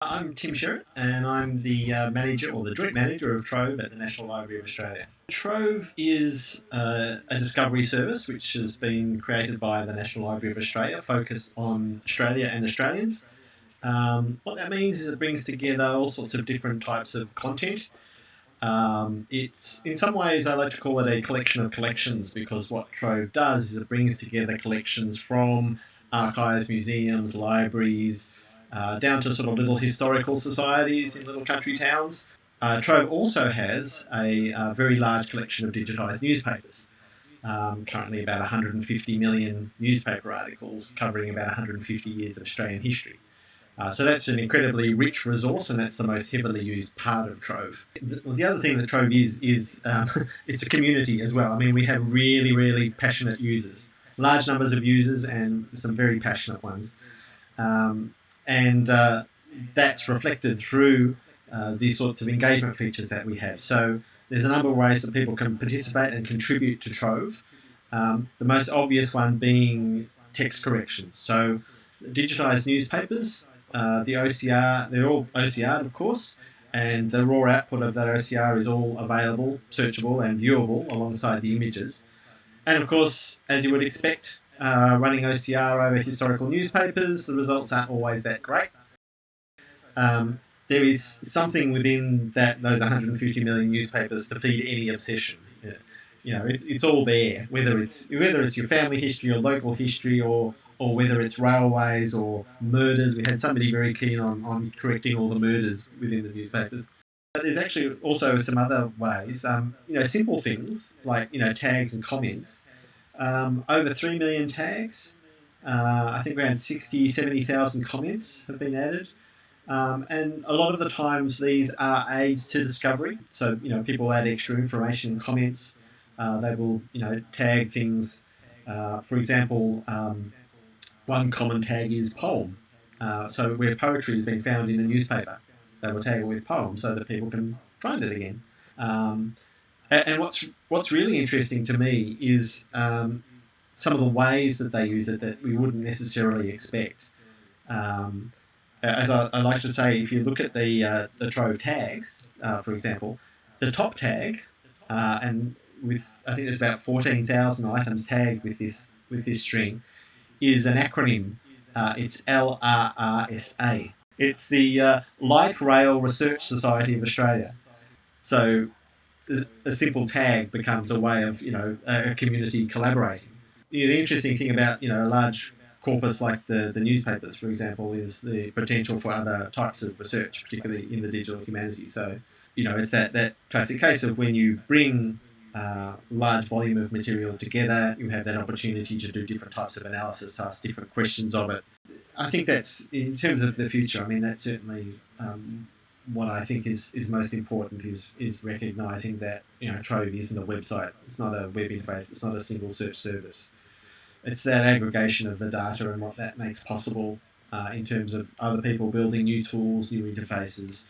I'm Tim Sherratt, and I'm the manager or the joint manager of Trove at the National Library of Australia. Trove is a discovery service which has been created by the National Library of Australia, focused on Australia and Australians. What that means is it brings together all sorts of different types of content. It's in some ways I like to call it a collection of collections, because what Trove does is it brings together collections from archives, museums, libraries, down to sort of little historical societies in little country towns. Trove also has a very large collection of digitised newspapers. Currently about 150 million newspaper articles covering about 150 years of Australian history. So that's an incredibly rich resource, and that's the most heavily used part of Trove. The other thing that Trove is it's a community as well. I mean, we have really, really passionate users, large numbers of users, and some very passionate ones. Um, and That's reflected through these sorts of engagement features that we have. So there's a number of ways that people can participate and contribute to Trove. The most obvious one being text correction. So digitised newspapers, the OCR, they're all OCR'd, of course, and the raw output of that OCR is all available, searchable and viewable alongside the images. And of course, as you would expect, running OCR over historical newspapers, the results aren't always that great. There is something within those 150 million newspapers to feed any obsession. Yeah. It's all there, whether it's your family history or local history, or whether it's railways or murders. We had somebody very keen on correcting all the murders within the newspapers. But there's actually also some other ways. Simple things like tags and comments. Over 3 million tags. I think around 70,000 comments have been added. And a lot of the times these are aids to discovery. So, people add extra information in comments. They will, tag things. For example, one common tag is poem. So where poetry has been found in a newspaper, they will tag it with poem so that people can find it again. Um, and what's really interesting to me is some of the ways that they use it that we wouldn't necessarily expect. Um, as I like to say, if you look at the Trove tags, for example, the top tag, and with I think there's about 14,000 items tagged with this string, is an acronym. It's LRRSA. It's the Light Rail Research Society of Australia. So a simple tag becomes a way of a community collaborating. The interesting thing about a large corpus like the newspapers, for example, is the potential for other types of research, particularly in the digital humanities. So it's that classic case of when you bring large volume of material together, you have that opportunity to do different types of analysis, to ask different questions of it. I think that's, in terms of the future, I mean, that's certainly what I think is most important is recognising that Trove isn't a website, it's not a web interface, it's not a single search service. It's that aggregation of the data and what that makes possible in terms of other people building new tools, new interfaces,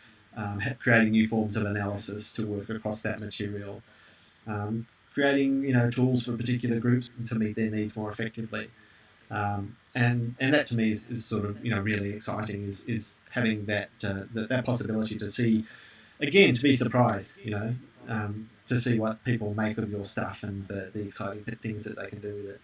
creating new forms of analysis to work across that material, creating tools for particular groups to meet their needs more effectively. And that to me is sort of really exciting, is having that possibility to see, again, to be surprised, to see what people make of your stuff and the exciting things that they can do with it.